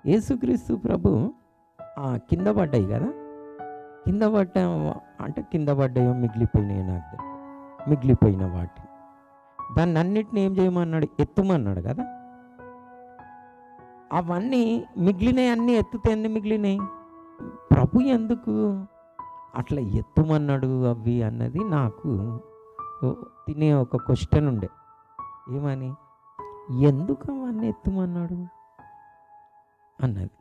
యేసుక్రీస్తు ప్రభు కింద పడ్డాయి కదా, కింద పడ్డ అంటే కింద పడ్డాయో మిగిలిపోయినాయో నాకు తెలియదు. మిగిలిపోయిన వాటి దాన్ని అన్నిటిని ఏం చేయమన్నాడు? ఎత్తుమన్నాడు కదా. అవన్నీ మిగిలినవి అన్నీ ఎత్తుతే ఎన్ని మిగిలినాయి? ప్రభు ఎందుకు అట్లా ఎత్తుమన్నాడు అవి అన్నది నాకు తినే ఒక క్వశ్చన్ ఉండే. ఏమని, ఎందుకు అవన్నీ ఎత్తుమన్నాడు అన్నది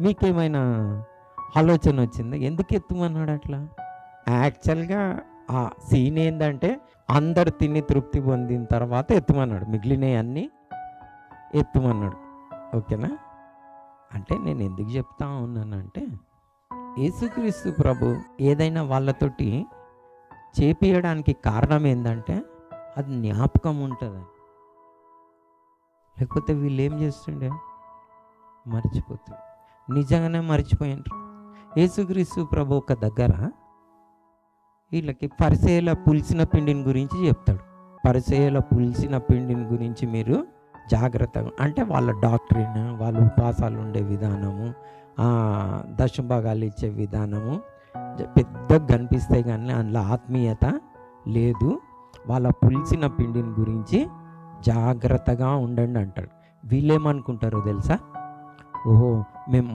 మీకేమైనా ఆలోచన వచ్చిందా? ఎందుకు ఎత్తుమన్నాడు అట్లా? యాక్చువల్గా ఆ సీన్ ఏంటంటే అందరు తిని తృప్తి పొందిన తర్వాత ఎత్తుమన్నాడు, మిగిలినవి అన్నీ ఎత్తుమన్నాడు. ఓకేనా? అంటే నేను ఎందుకు చెప్తా ఉన్నానంటే, యేసుక్రీస్తు ప్రభు ఏదైనా వాళ్ళతోటి చేపియడానికి కారణం ఏంటంటే అది జ్ఞాపకం ఉంటుంది. లేకపోతే వీళ్ళు ఏం చేస్తుండే? మర్చిపోతుంది. నిజంగానే మర్చిపోయినారు. యేసుక్రీస్తు ప్రభు ఒక దగ్గర వీళ్ళకి పరిసయ్యుల పులిసిన పిండిని గురించి చెప్తాడు. పరిసయ్యుల పులిసిన పిండిని గురించి మీరు జాగ్రత్తగా, అంటే వాళ్ళ డాక్టరీన్, వాళ్ళ ఉపాసాలు ఉండే విధానము, దశభాగాలు ఇచ్చే విధానము పెద్దగా కనిపిస్తాయి, కానీ అందులో ఆత్మీయత లేదు. వాళ్ళ పులిసిన పిండిని గురించి జాగ్రత్తగా ఉండండి అంటాడు. వీళ్ళేమనుకుంటారో తెలుసా? ఓహో,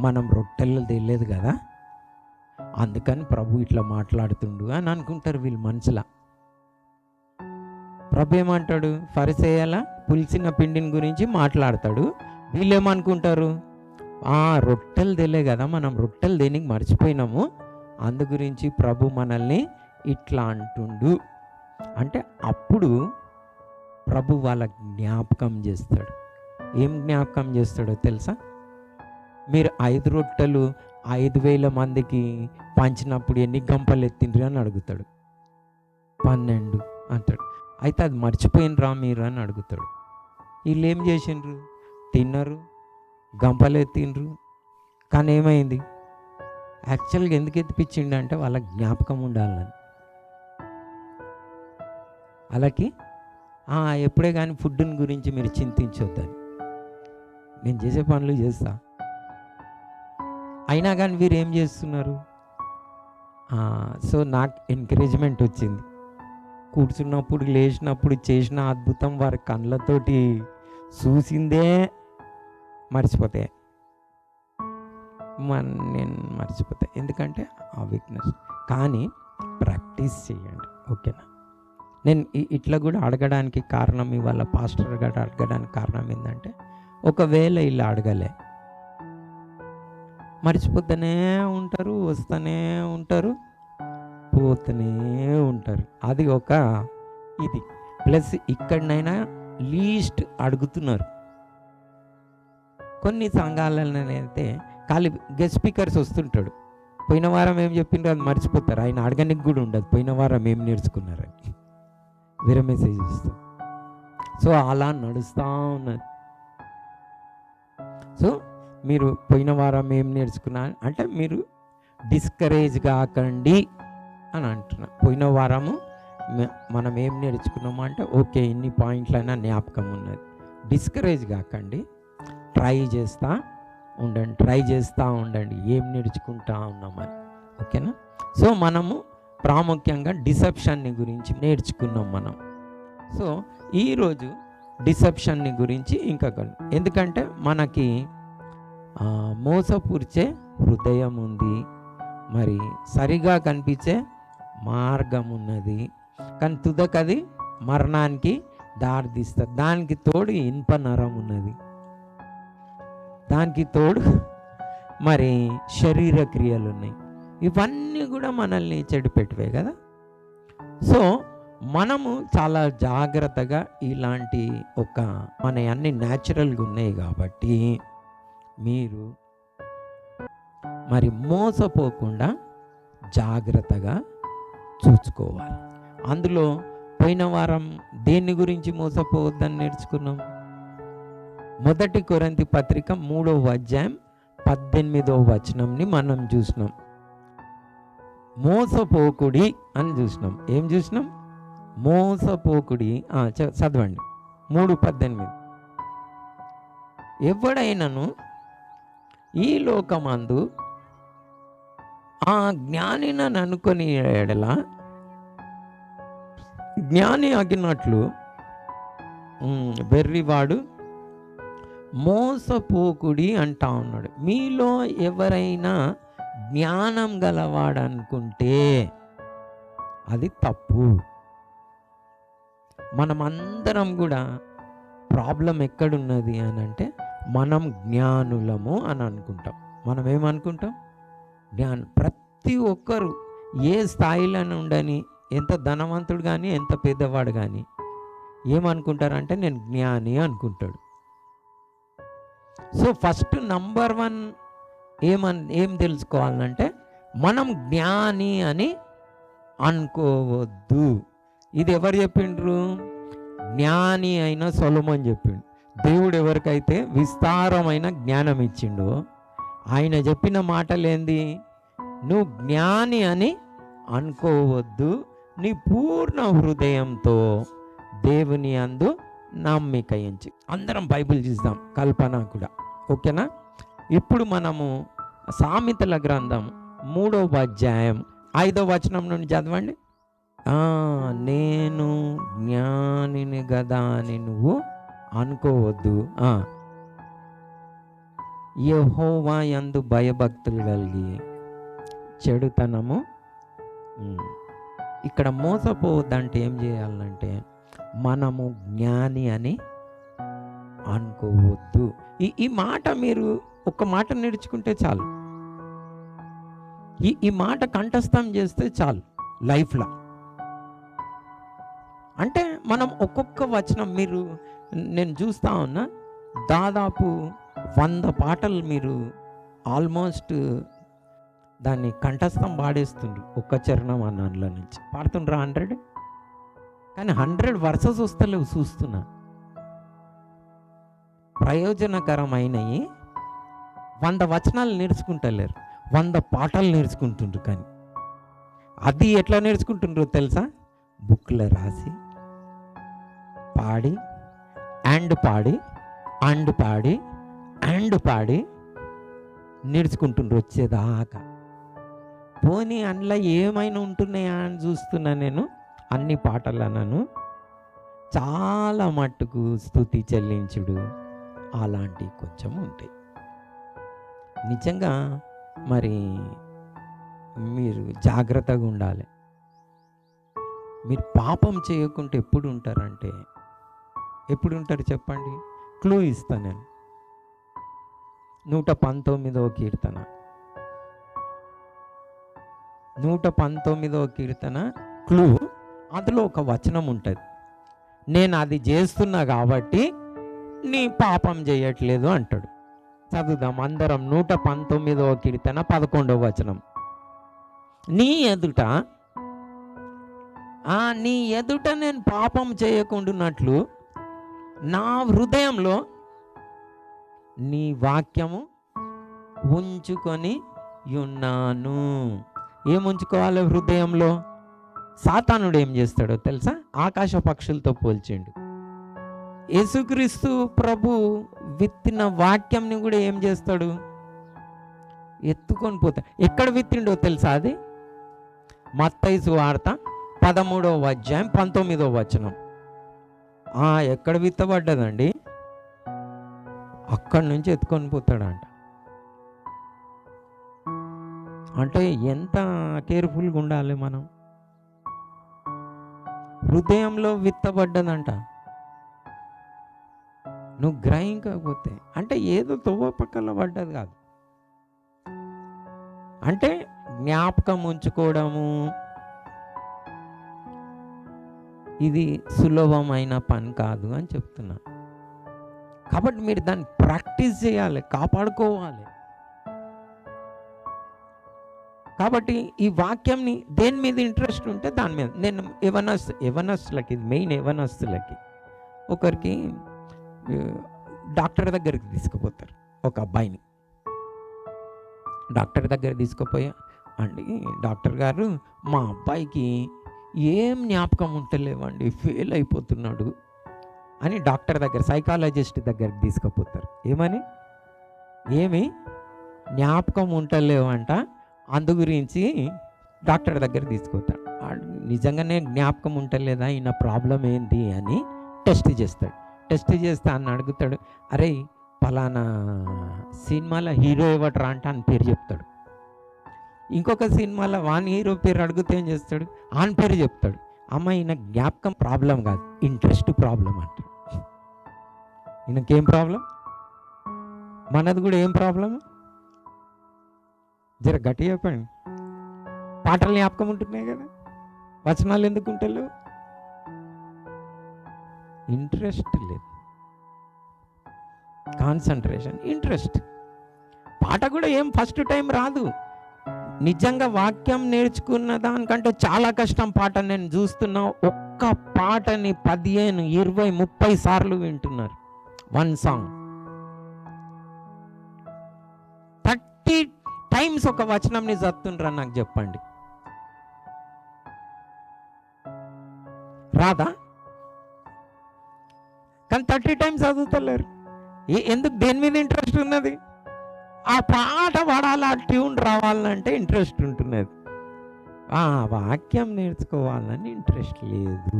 మనం రొట్టెలు తెలియదు కదా, అందుకని ప్రభు ఇట్లా మాట్లాడుతుండు అని అనుకుంటారు వీళ్ళు మనసులా. ప్రభు ఏమంటాడు? ఫరిసేయుల పులిసిన పిండిని గురించి మాట్లాడతాడు. వీళ్ళేమనుకుంటారు? రొట్టెలు తెలియ కదా, మనం రొట్టెలు దేనికి మర్చిపోయినాము, అందు గురించి ప్రభు మనల్ని ఇట్లా అంటుండు అంటే అప్పుడు ప్రభు వాళ్ళ జ్ఞాపకం చేస్తాడు. ఏం జ్ఞాపకం చేస్తాడో తెలుసా? మీరు 5 రొట్టెలు 5,000 మందికి పంచినప్పుడు ఎన్ని గంపలు ఎత్తిండ్రు అని అడుగుతాడు. 12 అంటాడు. అయితే అది మర్చిపోయినరా మీరు అని అడుగుతాడు. వీళ్ళు ఏం చేసిండ్రు? తిన్నారు, గంపలు ఎత్తిండ్రు. కానీ ఏమైంది? యాక్చువల్గా ఎందుకు ఎత్తిపించిండు అంటే వాళ్ళకి జ్ఞాపకం ఉండాలని. వాళ్ళకి ఎప్పుడే కానీ ఫుడ్ని గురించి మీరు చింతించొద్దని. నేను చేసే పనులు చేస్తా, అయినా కానీ వీరు ఏం చేస్తున్నారు? సో నాకు ఎంకరేజ్మెంట్ వచ్చింది. కూర్చున్నప్పుడు, లేచినప్పుడు చేసిన అద్భుతం వారి కళ్ళతోటి చూసిందే మర్చిపోతే నేను మర్చిపోతా. ఎందుకంటే ఆ వీక్నెస్. కానీ ప్రాక్టీస్ చేయండి, ఓకేనా? నేను ఇట్లా కూడా అడగడానికి కారణం, ఇవాళ పాస్టర్ గారు అడగడానికి కారణం ఏంటంటే, ఒకవేళ ఇలా అడగలే మర్చిపోతూనే ఉంటారు, వస్తూనే ఉంటారు, పోతూనే ఉంటారు. అది ఒక ఇది. ప్లస్ ఇక్కడనైనా లీస్ట్ అడుగుతున్నారు. కొన్ని సంఘాలనైతే ఖాళీ గెస్ట్ స్పీకర్స్ వస్తుంటాడు. పోయిన వారం ఏం చెప్పిండ్రు అది మర్చిపోతారు. ఆయన అడగనికి కూడా ఉండదు పోయిన వారం ఏం నేర్చుకున్నారని. వేరే మెసేజ్ ఇస్తారు. సో అలా నడుస్తూ ఉన్నది. సో మీరు పోయిన వారం ఏం నేర్చుకున్నా అంటే మీరు డిస్కరేజ్ కాకండి అని అంటున్నా. పోయిన వారము మనం ఏం నేర్చుకున్నాము అంటే ఓకే, ఇన్ని పాయింట్లైనా జ్ఞాపకం ఉన్నది. డిస్కరేజ్ కాకండి, ట్రై చేస్తూ ఉండండి ఏం నేర్చుకుంటా ఉన్నామని. ఓకేనా? సో మనము ప్రాముఖ్యంగా డిసెప్షన్ని గురించి నేర్చుకున్నాం మనం. సో ఈరోజు డిసెప్షన్ని గురించి ఇంకా ఎందుకంటే మనకి మోసపూర్చే హృదయం ఉంది, మరి సరిగా కనిపించే మార్గం ఉన్నది, కానీ తుదకది మరణానికి దారితీస్తుంది. దానికి తోడు ఇనుప నరం ఉన్నది, దానికి తోడు మరి శరీర క్రియలు ఉన్నాయి. ఇవన్నీ కూడా మనల్ని చెడిపెట్టివే కదా. సో మనము చాలా జాగ్రత్తగా ఇలాంటి మన అన్ని న్యాచురల్గా ఉన్నాయి కాబట్టి మీరు మరి మోసపోకుండా జాగ్రత్తగా చూసుకోవాలి. అందులో పోయిన వారం దేన్ని గురించి మోసపోవద్దని నేర్చుకున్నాం? 1 కొరింథీ పత్రిక 3వ అధ్యాయం 18వ వచనంని మనం చూసినాం. మోసపోకుడి అని చూసినాం. ఏం చూసినాం? మోసపోకుడి. చదవండి 3:18. ఎవడైనను ఈ లోకమందు ఆ జ్ఞానిని అనుకొని ఎడల జ్ఞాని అగినట్లు వెర్రివాడు మోసపోకుడి అంటా ఉన్నాడు. మీలో ఎవరైనా జ్ఞానం గలవాడనుకుంటే అది తప్పు. మనమందరం కూడా ప్రాబ్లం ఎక్కడున్నది అని అంటే, మనం జ్ఞానులము అని అనుకుంటాం. మనం ఏమనుకుంటాం? ప్రతి ఒక్కరు ఏ స్థాయిలో ఉండని, ఎంత ధనవంతుడు కానీ ఎంత పెద్దవాడు కానీ ఏమనుకుంటారంటే నేను జ్ఞాని అనుకుంటాడు. సో ఫస్ట్ నంబర్ 1 ఏం తెలుసుకోవాలంటే మనం జ్ఞాని అని అనుకోవద్దు. ఇది ఎవరు చెప్పిండ్రు? జ్ఞాని అయిన సొలొమోను చెప్పిండు. దేవుడు ఎవరికైతే విస్తారమైన జ్ఞానం ఇచ్చిండో ఆయన చెప్పిన మాటలేంది? నువ్వు జ్ఞాని అని అనుకోవద్దు, నీ పూర్ణ హృదయంతో దేవుని అందు నమ్మిక ఉంచి. అందరం బైబిల్ చూద్దాం, కల్పన కూడా. ఓకేనా? ఇప్పుడు మనము సామెతల గ్రంథం 3వ అధ్యాయం 5వ వచనం నుండి చదవండి. నేను జ్ఞానిని గదా అని నువ్వు అనుకోవద్దు. యెహోవా యందు భయభక్తులు కలిగి చెడుతనము. ఇక్కడ మోసపోవద్దంటే ఏం చేయాలంటే మనము జ్ఞాని అని అనుకోవద్దు. ఈ మాట మీరు ఒక మాట నేర్చుకుంటే చాలు, ఈ మాట కంఠస్థం చేస్తే చాలు లైఫ్లో. అంటే మనం ఒక్కొక్క వచనం మీరు నేను చూస్తా ఉన్నా, దాదాపు 100 పాటలు మీరు ఆల్మోస్ట్ దాన్ని కంఠస్థం పాడేస్తుండ్రు. ఒక్క చరణం అన్నంలో నుంచి పాడుతుండ్రా 100, కానీ 100 వర్సెస్ వస్తలేవు. చూస్తున్నా ప్రయోజనకరమైనవి 100 వచనాలు నేర్చుకుంటలేరు, 100 పాటలు నేర్చుకుంటుండ్రు. కానీ అది ఎట్లా నేర్చుకుంటుండ్రో తెలుసా? బుక్లో రాసి పాడి పాడి నేర్చుకుంటుండ్రు వచ్చేదాకా. పోనీ అందులో ఏమైనా ఉంటున్నాయా అని చూస్తున్నా నేను. అన్ని పాటలనను చాలా మట్టుకు స్తుతి చెల్లించుడు అలాంటివి కొంచెం ఉంటాయి. నిజంగా మరి మీరు జాగ్రత్తగా ఉండాలి. మీరు పాపం చేయకుంటే ఎప్పుడు ఉంటారంటే, ఎప్పుడు ఉంటారు చెప్పండి? క్లూ ఇస్తా నేను. 119వ కీర్తన 119వ కీర్తన క్లూ, అందులో ఒక వచనం ఉంటుంది. నేను అది చేస్తున్నా కాబట్టి నీ పాపం చేయట్లేదు అంటాడు. చదువుదాం అందరం. 119వ కీర్తన 11వ వచనం. నీ ఎదుట నేను పాపం చేయకుండానట్లు నా హృదయంలో నీ వాక్యము ఉంచుకొని ఉన్నాను. ఏముంచుకోవాలి హృదయంలో? సాతానుడు ఏం చేస్తాడో తెలుసా? ఆకాశ పక్షులతో పోల్చిండు. యేసుక్రీస్తు ప్రభు విత్తిన వాక్యంని కూడా ఏం చేస్తాడు? ఎత్తుకొని పోతాడు. ఎక్కడ విత్తిండో తెలుసా? అది మత్తయి సువార్త 13వ అధ్యాయం 19వ వచనం. ఎక్కడ విత్తబడ్డదండి? అక్కడి నుంచి ఎత్తుకొని పోతాడంట. అంటే ఎంత కేర్ఫుల్గా ఉండాలి మనం. హృదయంలో విత్తబడ్డదంట. నువ్వు గ్రహించకపోతే అంటే ఏదో తొవ్వ పక్కన పడ్డది కాదు. అంటే జ్ఞాపకం ఉంచుకోవడము ఇది సులభమైన పని కాదు అని చెప్తున్నా. కాబట్టి మీరు దాన్ని ప్రాక్టీస్ చేయాలి, కాపాడుకోవాలి. కాబట్టి ఈ వాక్యంని దేని మీద ఇంట్రెస్ట్ ఉంటే దాని మీద. నేను యవనస్తులకి, ఇది మెయిన్ యవనస్తులకి, ఒకరికి డాక్టర్ దగ్గరికి తీసుకుపోతారు. ఒక అబ్బాయిని డాక్టర్ దగ్గర తీసుకుపోయా అండి, డాక్టర్ గారు మా అబ్బాయికి ఏం జ్ఞాపకం ఉంటలేవండి, ఫెయిల్ అయిపోతున్నాడు అని డాక్టర్ దగ్గర, సైకాలజిస్ట్ దగ్గరికి తీసుకుపోతారు. ఏమని? జ్ఞాపకం ఉంటలేవంట. అందు గురించి డాక్టర్ దగ్గర తీసుకుపోతాడు. నిజంగానే జ్ఞాపకం ఉంటలేదా, ఈయన ప్రాబ్లం ఏంటి అని టెస్ట్ చేస్తాడు. టెస్ట్ చేస్తే అని అడుగుతాడు, అరే పలానా సినిమాలో హీరో ఎవట్రా అంటే అని పేరు చెప్తాడు. ఇంకొక సినిమాలో వాని హీరో పేరు అడిగితే ఏం చేస్తాడు, ఆన్ పేరు చెప్తాడు. అమ్మ ఈయన జ్ఞాపకం ప్రాబ్లం కాదు, ఇంట్రెస్ట్ ప్రాబ్లం అంటాడు. ఈయనకేం ప్రాబ్లం? మనది కూడా ఏం ప్రాబ్లం? జర గట్టి చెప్పండి. పాటలు జ్ఞాపకం ఉంటున్నాయి కదా, వచనాలు ఎందుకు ఉంటలేవు? ఇంట్రెస్ట్ లేదు, కాన్సన్ట్రేషన్, ఇంట్రెస్ట్. పాట కూడా ఏం ఫస్ట్ టైం రాదు. నిజంగా వాక్యం నేర్చుకున్న దానికంటే చాలా కష్టం పాట. నేను చూస్తున్నా, ఒక్క పాటని 15, 20, 30 సార్లు వింటున్నారు. వన్ సాంగ్ 30 టైమ్స్ ఒక వచనంని చదువుతుండ్రా నాకు చెప్పండి, రాదా? కానీ 30 టైమ్స్ చదువుతలేరు. ఎందుకు? దేని మీద ఇంట్రెస్ట్ ఉన్నది? ఆ పాట పాడాలి, ఆ ట్యూన్ రావాలంటే ఇంట్రెస్ట్ ఉంటున్నది. ఆ వాక్యం నేర్చుకోవాలని ఇంట్రెస్ట్ లేదు.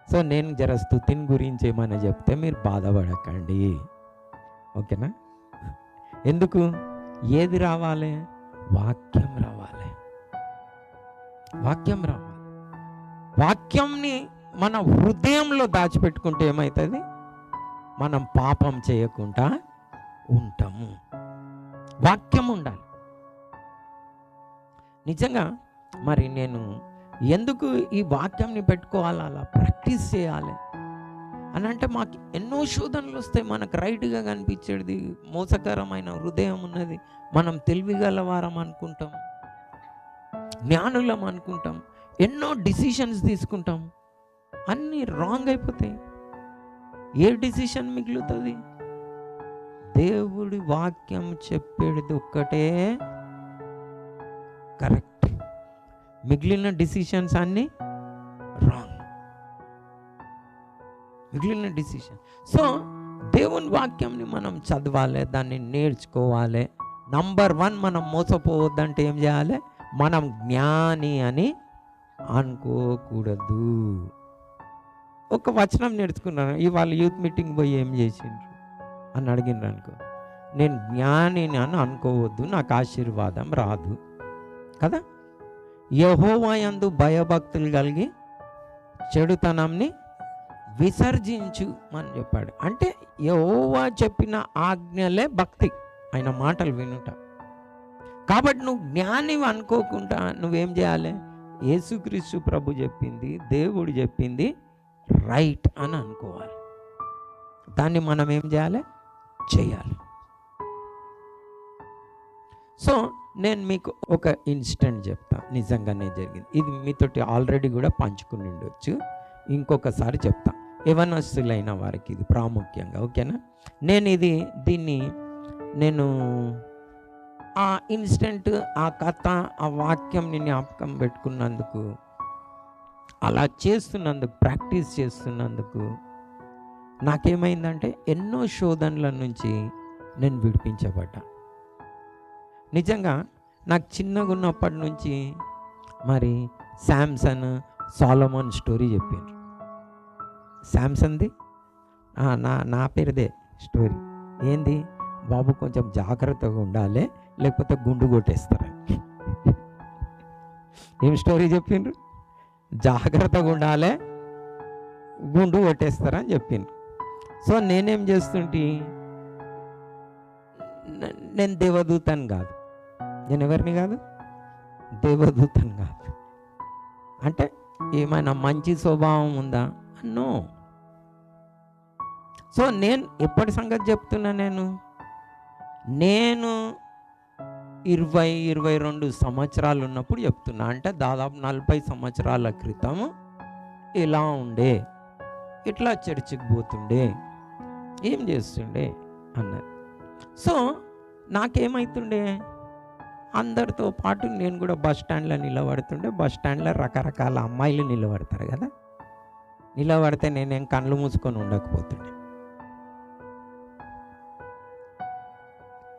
సో నేను జర స్తుతిని గురించి ఏమైనా చెప్తే మీరు బాధపడకండి, ఓకేనా? ఎందుకు? ఏది రావాలి? వాక్యం రావాలి, వాక్యం రావాలి. వాక్యంని మన హృదయంలో దాచిపెట్టుకుంటే ఏమవుతుంది? మనం పాపం చేయకుండా ఉంటాము. వాక్యం ఉండాలి. నిజంగా మరి నేను ఎందుకు ఈ వాక్యంని పెట్టుకోవాలి, అలా ప్రాక్టీస్ చేయాలి అని అంటే, మాకు ఎన్నో శోధనలు వస్తాయి. మనకు రైట్గా కనిపించేది మోసకరమైన హృదయం ఉన్నది. మనం తెలివిగలవారం అనుకుంటాం, జ్ఞానులం అనుకుంటాం, ఎన్నో డిసిషన్స్ తీసుకుంటాం, అన్నీ రాంగ్ అయిపోతాయి. ఏ డిసిషన్ మిగులుతుంది? దేవుడి వాక్యం చెప్పేది ఒక్కటే కరెక్ట్, మిగిలిన డిసిషన్స్ అన్నీ రాంగ్, మిగిలిన డిసిషన్. సో దేవుని వాక్యంని మనం చదవాలి, దాన్ని నేర్చుకోవాలి. నంబర్ 1, మనం మోసపోవద్దంటే ఏం చేయాలి? మనం జ్ఞాని అని అనుకోకూడదు. ఒక వచనం నేర్చుకున్నాను, ఇవాళ యూత్ మీటింగ్ పోయి ఏం చేసిండ్రు అని అడిగినారు అనుకో, నేను జ్ఞానిని అని అనుకోవద్దు, నాకు ఆశీర్వాదం రాదు కదా. యెహోవా యందు భయభక్తులు కలిగి చెడుతనంని విసర్జించు అని చెప్పాడు. అంటే యెహోవా చెప్పిన ఆజ్ఞలే భక్తి, ఆయన మాటలు వినుట. కాబట్టి నువ్వు జ్ఞాని అనుకోకుండా నువ్వేం చేయాలి? యేసుక్రీస్తు ప్రభు చెప్పింది, దేవుడు చెప్పింది రైట్ అని అనుకోవాలి. దాన్ని మనం ఏం చేయాలి? చేయాలి. సో నేను మీకు ఒక ఇన్సిడెంట్ చెప్తా, నిజంగానే జరిగింది. ఇది మీతోటి ఆల్రెడీ కూడా పంచుకుని ఉండొచ్చు, ఇంకొకసారి చెప్తా. యవనస్తులైన వారికి ఇది ప్రాముఖ్యంగా, ఓకేనా? దీన్ని నేను ఆ ఇన్సిడెంట్, ఆ కథ, ఆ వాక్యంని జ్ఞాపకం పెట్టుకున్నందుకు, అలా చేస్తున్నందుకు, ప్రాక్టీస్ చేస్తున్నందుకు నాకేమైందంటే ఎన్నో శోధనల నుంచి నేను విడిపించబడ్డా. నిజంగా నాకు చిన్నగా ఉన్నప్పటి నుంచి మరి శాంసన్, సాలమోన్ స్టోరీ చెప్పిండ్రు. శాంసన్ది నా పేరుదే స్టోరీ. ఏంది? బాబు కొంచెం జాగ్రత్తగా ఉండాలి, లేకపోతే గుండు కొట్టేస్తారు. ఏం స్టోరీ చెప్పిండ్రు? జాగ్రత్తగా ఉండాలి, గుండు కొట్టేస్తారని చెప్పిండ్రు. సో నేనేం చేస్తుంటే, నేను దేవదూతని కాదు. నేను ఎవరిని కాదు? దేవదూతని కాదు. అంటే ఏమైనా మంచి స్వభావం ఉందా? నో. సో నేను ఎప్పటి సంగతి చెప్తున్నా, నేను 20-22 సంవత్సరాలు ఉన్నప్పుడు చెప్తున్నా. అంటే దాదాపు 40 సంవత్సరాల క్రితం ఇలా ఉండే, ఇట్లా చర్చికి పోతుండే, ఏం చేస్తుండే అన్నది. సో నాకేమవుతుండే, అందరితో పాటు నేను కూడా బస్ స్టాండ్లో నిలబడుతుండే. బస్ స్టాండ్లో రకరకాల అమ్మాయిలు నిలబడతారు కదా, నిలబడితే నేనేం కళ్ళు మూసుకొని ఉండకపోతుండే.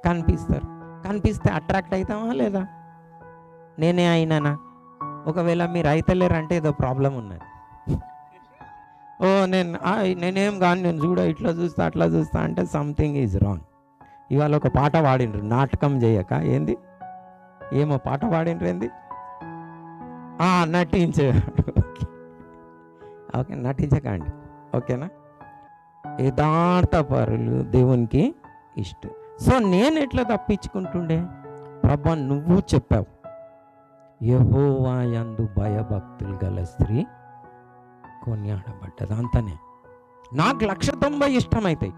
కనిపిస్తారు. కనిపిస్తే అట్రాక్ట్ అవుతామా లేదా? నేనే అయినానా? ఒకవేళ మీరు అయితలేరంటే ఏదో ప్రాబ్లం ఉన్నది. ఓ నేనేం కాను, నేను చూడ ఇట్లా చూస్తా అట్లా చూస్తా అంటే సంథింగ్ ఈజ్ రాంగ్. ఇవాళ ఒక పాట పాడిండ్రు, నాటకం చేయక. ఏంది? ఏమో పాట పాడిండ్రు, ఏంది? నటించే. ఓకే, నటించకండి, ఓకేనా? యథార్థ పరులు దేవునికి ఇష్టం. సో నేను ఎట్లా తప్పించుకుంటుండే? ప్రభా నువ్వు చెప్పావు, యెహోవా యందు భయభక్తులు గల స్త్రీ కొనియాడబడ్డది. అంతనే. నాకు 190 ఇష్టమవుతాయి,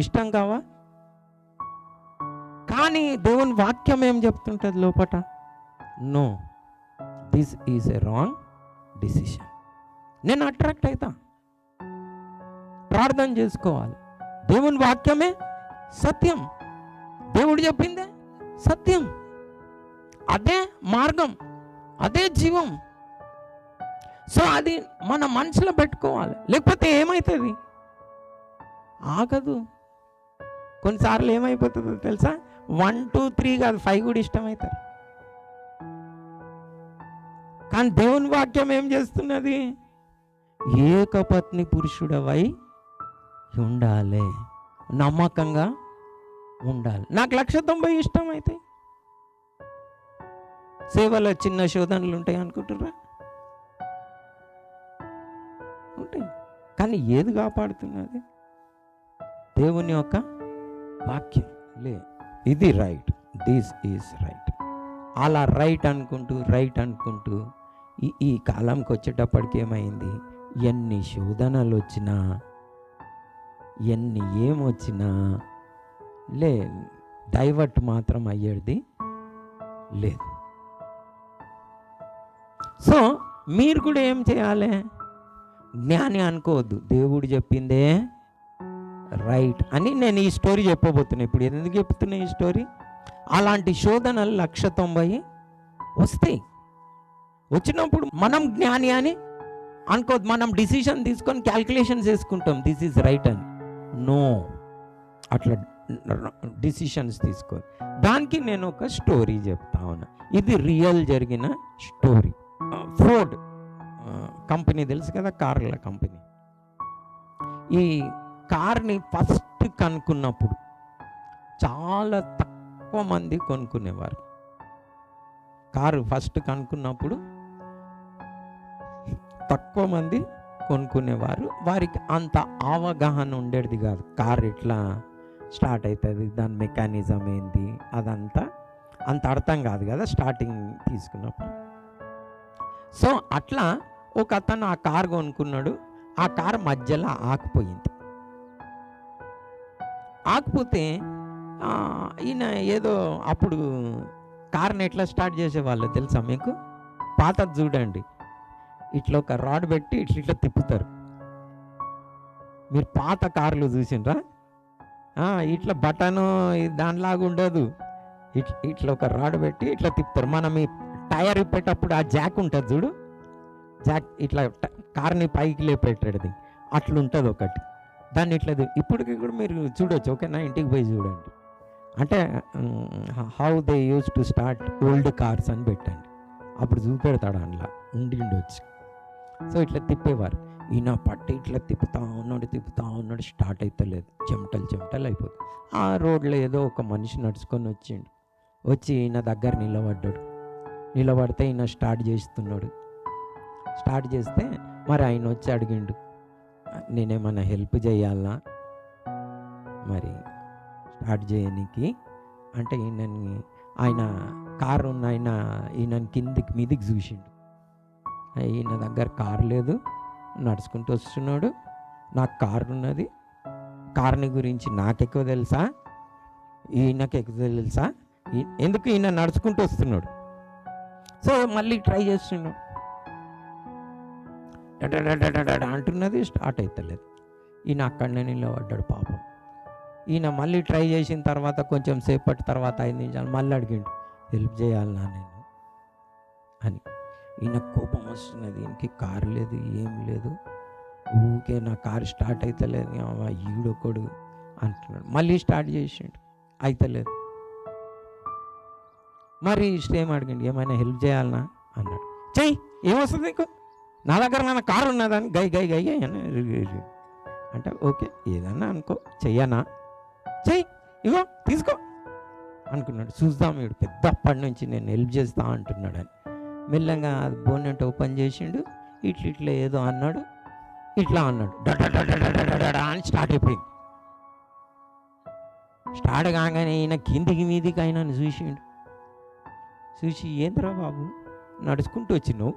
ఇష్టం కావా? కానీ దేవుని వాక్యం ఏం చెప్తుంటుంది లోపట? No, this is a wrong decision. నేను అట్రాక్ట్ అవుతా. ప్రార్థన చేసుకోవాలి. దేవుని వాక్యమే సత్యం, దేవుడు చెప్పిందే సత్యం, అదే మార్గం, అదే జీవం. సో అది మన మనసులో పెట్టుకోవాలి, లేకపోతే ఏమవుతుంది? ఆగదు. కొన్నిసార్లు ఏమైపోతుందో తెలుసా? 1, 2, 3 కాదు, 5 కూడా ఇష్టమవుతారు. కానీ దేవుని వాక్యం ఏం చేస్తున్నది? ఏకపత్ని పురుషుడవై ఉండాలి, నమ్మకంగా ఉండాలి. నాకు 190 ఇష్టమైతే సేవలో చిన్న శోధనలు ఉంటాయి అనుకుంటుర్రా? ఉంటాయి. కానీ ఏది కాపాడుతున్నది? దేవుని యొక్క వాక్యం. ఇది రైట్, దిస్ ఈజ్ రైట్. అలా రైట్ అనుకుంటూ ఈ కాలంకి వచ్చేటప్పటికి ఏమైంది? ఎన్ని శోధనలు వచ్చినా, ఎన్ని ఏమొచ్చినా డైవర్ట్ మాత్రం అయ్యేది లేదు. సో మీరు కూడా ఏం చేయాలి? జ్ఞాని అనుకోవద్దు, దేవుడు చెప్పిందే రైట్ అని. నేను ఈ స్టోరీ చెప్పబోతున్నా. ఇప్పుడు ఎందుకు చెప్తున్నా ఈ స్టోరీ? అలాంటి శోధనలు 190 వస్తాయి. వచ్చినప్పుడు మనం జ్ఞాని అని అనుకోవద్దు. మనం డిసిషన్ తీసుకొని క్యాల్కులేషన్స్ వేసుకుంటాం, దిస్ ఈజ్ రైట్ అని. నో, అట్లా డిసిషన్స్ తీసుకోవాలి. దానికి నేను ఒక స్టోరీ చెప్తా ఉన్నా. ఇది రియల్ జరిగిన స్టోరీ. ఫోర్డ్ కంపెనీ తెలుసు కదా, కార్ల కంపెనీ. ఈ కార్ని ఫస్ట్ కనుక్కున్నప్పుడు చాలా తక్కువ మంది కొనుక్కునేవారు. కారు ఫస్ట్ కనుక్కున్నప్పుడు తక్కువ మంది కొనుక్కునేవారు. వారికి అంత అవగాహన ఉండేది కాదు. కారు ఎట్లా స్టార్ట్ అవుతుంది, దాని మెకానిజం ఏంది, అదంతా అంత అర్థం కాదు కదా స్టార్టింగ్ తీసుకున్నప్పుడు. సో అట్లా ఒక అతను ఆ కారు కొనుక్కున్నాడు. ఆ కారు మధ్యలో ఆగిపోయింది. ఆగిపోతే ఈయన ఏదో అప్పుడు కార్ని ఎట్లా స్టార్ట్ చేసేవాళ్ళు తెలుసా మీకు? పాతది చూడండి, ఇట్లా ఒక రాడ్ పెట్టి ఇట్లా తిప్పుతారు. మీరు పాత కార్లు చూసిండ్రా? ఇట్లా బటను దానిలాగా ఉండదు, ఇట్లా ఒక రాడ్ పెట్టి ఇట్లా తిప్పుతారు. మనం ఈ టైర్ ఇప్పేటప్పుడు ఆ జాక్ ఉంటుంది చూడు, జాక్ ఇట్లా కార్ని పైకి లేపేటది, అట్లుంటుంది ఒకటి. దాన్ని ఇట్లా ఇప్పటికి కూడా మీరు చూడొచ్చు, ఓకేనా? ఇంటికి పోయి చూడండి. అంటే how they use to start old cars అని పెట్టండి, అప్పుడు చూపెడతాడు అందులో ఉండొచ్చు. సో ఇట్లా తిప్పేవారు. ఈయన పట్టి ఇట్లా తిప్పుతా ఉన్నాడు, స్టార్ట్ అవుతలేదు, చెమటలు అయిపోతుంది. ఆ రోడ్లో ఏదో ఒక మనిషి నడుచుకొని వచ్చి ఈయన దగ్గర నిలబడితే ఈయన స్టార్ట్ చేస్తే మరి ఆయన వచ్చి అడిగిండు, నేనేమన్నా హెల్ప్ చేయాలా మరి స్టార్ట్ చేయడానికి అంటే? ఆయన కారు ఉన్న ఈయన కిందికి మీదికి చూసిండు. ఈయన దగ్గర కారు లేదు, నడుచుకుంటూ వస్తున్నాడు. నాకు కారు ఉన్నది, కార్ని గురించి నాకెక్కువ తెలుసా, ఈయనకి ఎక్కువ తెలుసా? ఎందుకు ఈయన నడుచుకుంటూ వస్తున్నాడు. సో మళ్ళీ ట్రై చేస్తున్నాడు, అంటున్నది, స్టార్ట్ అవుతలేదు. ఈయన అక్కడనే నిలబడ్డాడు పాపం. ఈయన మళ్ళీ ట్రై చేసిన తర్వాత కొంచెం సేపటి తర్వాత 5 నిమిషాలు మళ్ళీ అడిగిండు, హెల్ప్ చేయాలన్నా నేను అని. ఈయన కోపం వస్తున్నది, ఈయనకి కారు లేదు, ఏం లేదు, ఊకే నా కారు స్టార్ట్ అవుతలేదు, ఈడొకడు అంటున్నాడు. మళ్ళీ స్టార్ట్ చేసిండు, అయితలేదు. మరి ఇష్టం అడిగండి, ఏమైనా హెల్ప్ చేయాలనా అన్నాడు. చెయ్యి, ఏమొస్తుంది నీకు, నా దగ్గర నా కారు ఉన్నదని గై గై గై గై అని అంటే ఓకే ఏదన్నా అనుకో, చెయ్యనా, చెయ్యి, ఇగో తీసుకో అనుకున్నాడు. చూద్దాం వీడు పెద్ద అప్పటి నుంచి నేను హెల్ప్ చేస్తా అంటున్నాడని. మెల్లగా బోనెట్ ఓపెన్ చేసిండు, ఇట్లా ఏదో అన్నాడు, ఇట్లా అన్నాడు, డడా అని స్టార్ట్ అయిపోయింది. స్టార్ట్ కాగానే ఈయన కిందికి మీదికి ఆయనను చూసిండు. చూసి, ఏంద్రా బాబు నడుచుకుంటూ వచ్చినావు,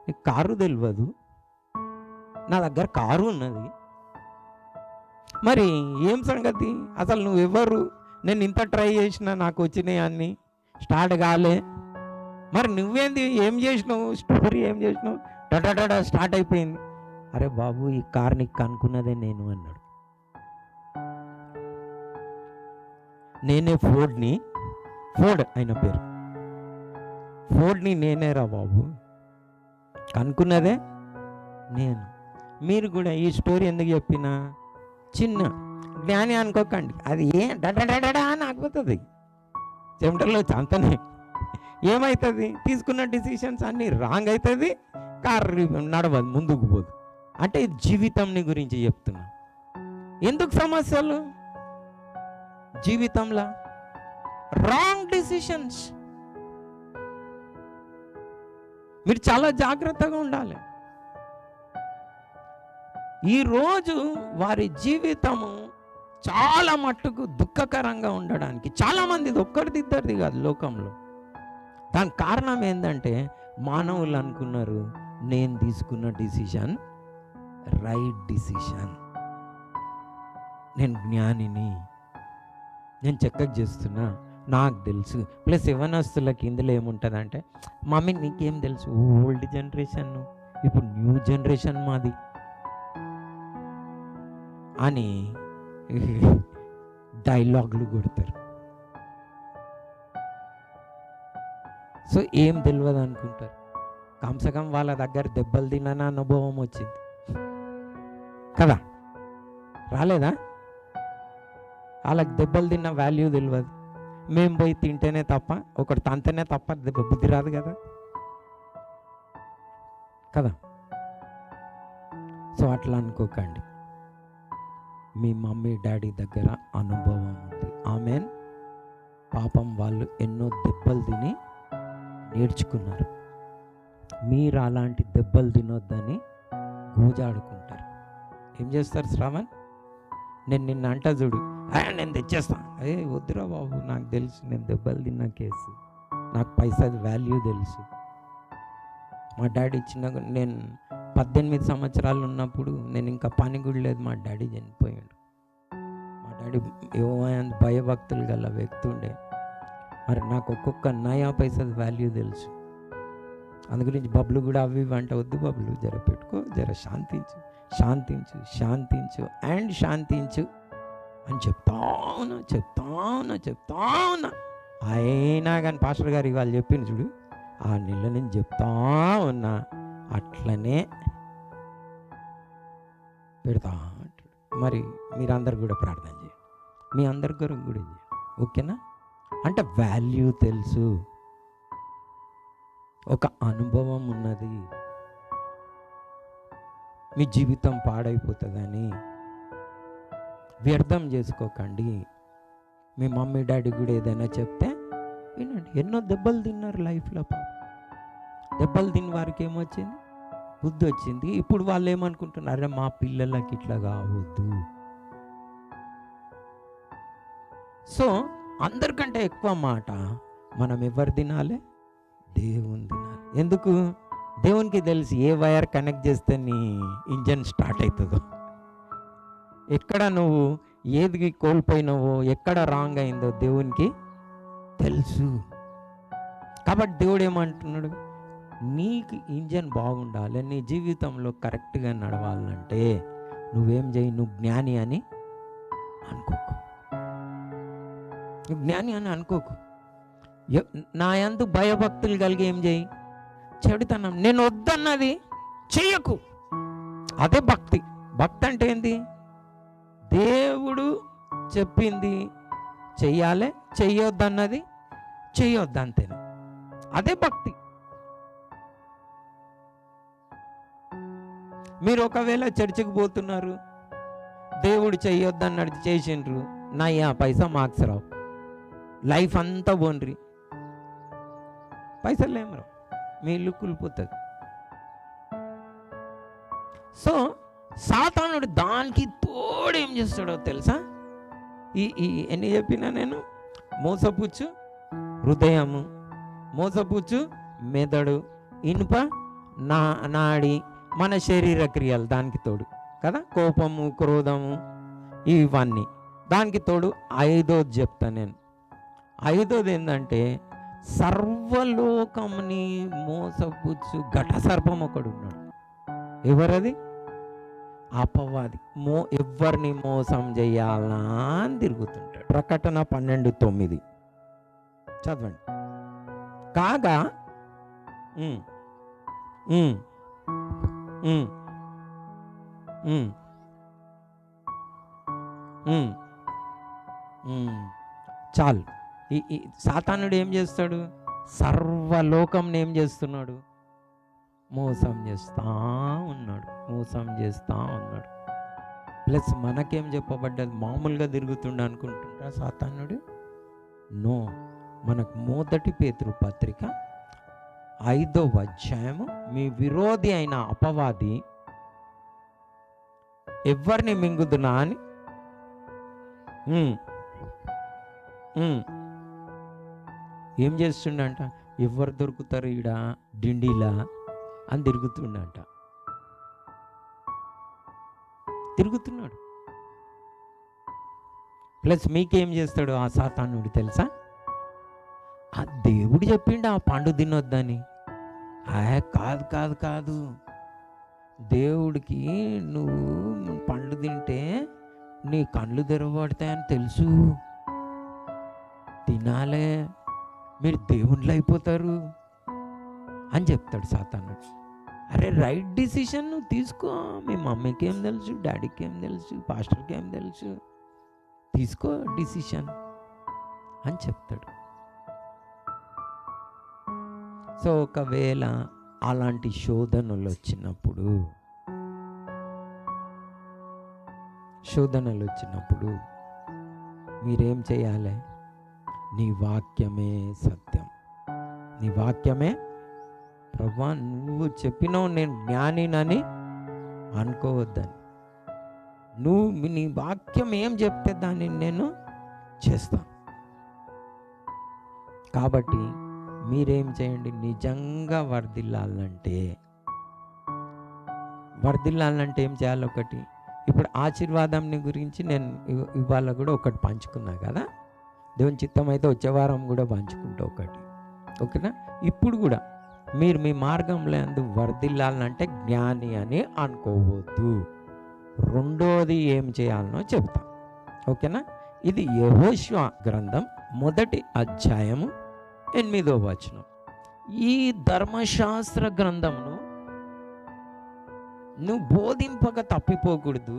నీకు కారు తెలియదు, నా దగ్గర కారు ఉన్నది, మరి ఏం సంగతి, అసలు నువ్వెవ్వరు, నేను ఇంత ట్రై చేసినా నాకు వచ్చినాయి అన్నీ స్టార్ట్ కాలే, మరి నువ్వేంది, ఏం చేసినావు, స్టోరీ ఏం చేసినావు, డడా స్టార్ట్ అయిపోయింది. అరే బాబు, ఈ కార్ నీకు కనుక్కున్నదే నేను అన్నాడు. నేనే ఫోర్డ్ అయిన పేరు, ఫోర్డ్ని నేనేరా బాబు, కనుక్కున్నదే నేను. మీరు కూడా ఈ స్టోరీ ఎందుకు చెప్పినా, చిన్న జ్ఞాని అనుకోకండి, అది డడా అని ఆగిపోతుంది చెమటలో అంతనే. ఏమవుతుంది, తీసుకున్న డిసిషన్స్ అన్నీ రాంగ్ అవుతుంది, కార్ నడవదు, ముందుకు పోదు. అంటే జీవితంని గురించి చెప్తున్నా. ఎందుకు సమస్యలు జీవితంలో, రాంగ్ డిసిషన్స్. మీరు చాలా జాగ్రత్తగా ఉండాలి. ఈరోజు వారి జీవితము చాలా మట్టుకు దుఃఖకరంగా ఉండడానికి చాలామంది, ఒక్కరిది ఇద్దరిది కాదు లోకంలో. దానికి కారణం ఏంటంటే, మానవులు అనుకున్నారు నేను తీసుకున్న డిసిషన్ రైట్ డిసిషన్, నేను జ్ఞానిని, నేను చెకప్ చేస్తున్నా, నాకు తెలుసు. ప్లస్ యవనస్తులకి ఇందులో ఏముంటుందంటే, మమ్మీ నీకేం తెలుసు, ఓల్డ్ జనరేషన్, ఇప్పుడు న్యూ జనరేషన్ మాది అని డైలాగులు కొడతారు. సో ఏం తెలియదు అనుకుంటారు. కమ్సకం వాళ్ళ దగ్గర దెబ్బలు తినని అనుభవం వచ్చింది కదా, రాలేదా? వాళ్ళకి దెబ్బలు తిన్న వాల్యూ తెలియదు. మేము పోయి తింటేనే తప్ప, ఒకటి తంతనే తప్ప దెబ్బ బుద్ధి రాదు కదా కదా. సో అట్లా అనుకోకండి, మీ మమ్మీ డాడీ దగ్గర అనుభవం ఉంది. ఆమెన్. పాపం వాళ్ళు ఎన్నో దెబ్బలు తిని నేర్చుకున్నారు. మీరు అలాంటి దెబ్బలు తినొద్దని గూజాడుకుంటారు. ఏం చేస్తారు శ్రావణ్, నేను నిన్న అంట చూడు, నేను తెచ్చేస్తా, అదే వద్దురా బాబు, నాకు తెలుసు, నేను దెబ్బలు తిన్న కేసు, నాకు పైసా వాల్యూ తెలుసు. మా డాడీ చిన్నగా, నేను 18 సంవత్సరాలు ఉన్నప్పుడు, నేను ఇంకా పని కూడా లేదు, మా డాడీ చనిపోయాడు. మా డాడీ ఏమైనా భయభక్తులు గల వ్యక్తి ఉండే. మరి నాకు ఒక్కొక్క నయా పైసా వాల్యూ తెలుసు. అందు గురించి బబ్లు కూడా అవి వంట, వద్దు బబ్లు, జర పెట్టుకో, జర శాంతించు శాంతించు శాంతించు అండ్ శాంతించు అని చెప్తా ఉన్నా. అయినా కానీ పాస్టర్ గారు ఇవాళ చెప్పింది చూడు, ఆ నెల నేను చెప్తా ఉన్నా, అట్లనే పెడతా అంటాడు. మరి మీరందరు కూడా ప్రార్థన చేయండి, మీ అందరి కొరకు కూడా చేయండి, ఓకేనా? అంటే వాల్యూ తెలుసు, ఒక అనుభవం ఉన్నది, మీ జీవితం పాడైపోతుందని వ్యర్థం చేసుకోకండి. మీ మమ్మీ డాడీ కూడా ఏదైనా చెప్తే వినండి. ఎన్నో దెబ్బలు తిన్నారు లైఫ్లో. దెబ్బలు తిన్న వారికి ఏమొచ్చింది, బుద్ధి వచ్చింది. ఇప్పుడు వాళ్ళు ఏమనుకుంటున్నారు, అరే మా పిల్లలకి ఇట్లా కావద్దు. సో అందరికంటే ఎక్కువ మాట మనం ఎవరు తినాలి, దేవుని తినాలి. ఎందుకు? దేవునికి తెలుసు ఏ వైర్ కనెక్ట్ చేస్తే నీ ఇంజన్ స్టార్ట్ అవుతుందో, ఎక్కడ నువ్వు ఏది కోల్పోయినావో, ఎక్కడ రాంగ్ అయిందో దేవునికి తెలుసు. కాబట్టి దేవుడు ఏమంటున్నాడు, నీకు ఇంజన్ బాగుండాలి, నీ జీవితంలో కరెక్ట్గా నడవాలంటే నువ్వేం చేయి, నువ్వు జ్ఞాని అని అనుకోకు. నువ్వు జ్ఞాని అని అనుకోకు. నా యందు భయభక్తులు కలిగి ఏం చేయి, చెడుతనం, నేను వద్దన్నది చెయ్యకు. అదే భక్తి. భక్తి అంటే ఏంది? దేవుడు చెప్పింది చెయ్యాలి, చెయ్యొద్దన్నది చెయ్యొద్దు, అంతేనా? అదే భక్తి. మీరు ఒకవేళ చర్చికి పోతున్నారు, దేవుడు చెయ్యొద్దన్నది చేసిండ్రు, నయ్యా పైసా మార్క్స్ రావు, లైఫ్ అంతా పోన్రి, పైసలు ఏం రావు, మీ ఇల్లు కూలిపోతుంది. సో సాతానుడు దానికి తోడు ఏం చేస్తాడో తెలుసా? ఈ ఎన్ని చెప్పినా నేను, మోసపుచ్చు హృదయము, మోసపుచ్చు మెదడు, ఇనుప నాడి, మన శరీర క్రియలు దానికి తోడు కదా, కోపము, క్రోధము, ఇవన్నీ దానికి తోడు. ఐదోది చెప్తా నేను. ఐదోది ఏంటంటే సర్వలోకంని మోసపుచ్చు ఘట సర్పం ఒకడు ఉన్నాడు. ఎవరది? అపవాది. ఎవరిని మోసం చెయ్యాలా అని తిరుగుతుంటాడు. ప్రకటన 12:9 చదవండి. కాగా చాలు. ఈ సాతానుడు ఏం చేస్తాడు? సర్వలోకంని ఏం చేస్తున్నాడు? మోసం చేస్తా ఉన్నాడు, మోసం చేస్తా ఉన్నాడు. ప్లస్ మనకేం చెప్పబడ్డది? మామూలుగా తిరుగుతుండ అనుకుంటుంటా సాతానుడు? నో, మనకు మొదటి పేతురు పత్రిక 5వ అధ్యాయము, మీ విరోధి అయిన అపవాది ఎవరిని మింగుదునా అని ఏం చేస్తుండంట? ఎవరు దొరుకుతారు ఈడ డిండిలా అని తిరుగుతున్నాడు. ప్లస్ మీకేం చేస్తాడు ఆ సాతానుడు తెలుసా? ఆ దేవుడు చెప్పిండు ఆ పండు తినొద్దని. కాదు కాదు కాదు, దేవుడికి నువ్వు పండ్లు తింటే నీ కళ్ళు తెరవబడతాయని తెలుసు, తినాలే, మీరు దేవుళ్ళు అయిపోతారు అని చెప్తాడు సాతానుడు. అరే రైట్ డిసిషన్ నువ్వు తీసుకో, మీ మమ్మీకి ఏం తెలుసు, డాడీకి ఏం తెలుసు, పాస్టర్కి ఏం తెలుసు, తీసుకో డిసిషన్ అని చెప్తాడు. సో ఒకవేళ అలాంటి శోధనలు వచ్చినప్పుడు మీరేం చేయాలి? నీ వాక్యమే సత్యం, నీ వాక్యమే. ప్రభువా నువ్వు చెప్పినావు నేను జ్ఞానినని అనుకోవద్దని, నువ్వు నీ వాక్యం ఏం చెప్తే దాన్ని నేను చేస్తాను. కాబట్టి మీరేం చేయండి? నిజంగా వర్ధిల్లాలంటే ఏం చేయాలి? ఒకటి, ఇప్పుడు ఆశీర్వాదంని గురించి నేను ఇవాళ కూడా ఒకటి పంచుకున్నా కదా, దేవుని చిత్తం అయితే వచ్చే వారం కూడా పంచుకుంటా ఒకటి, ఓకేనా? ఇప్పుడు కూడా మీరు మీ మార్గంలో అందు వర్ధిల్లాలంటే జ్ఞాని అని అనుకోవద్దు. రెండోది ఏం చేయాలనో చెప్తా, ఓకేనా? ఇది యెహోషువ గ్రంథం 1వ అధ్యాయము 8వ వచనం. ఈ ధర్మశాస్త్ర గ్రంథమును నువ్వు బోధింపక తప్పిపోకూడదు,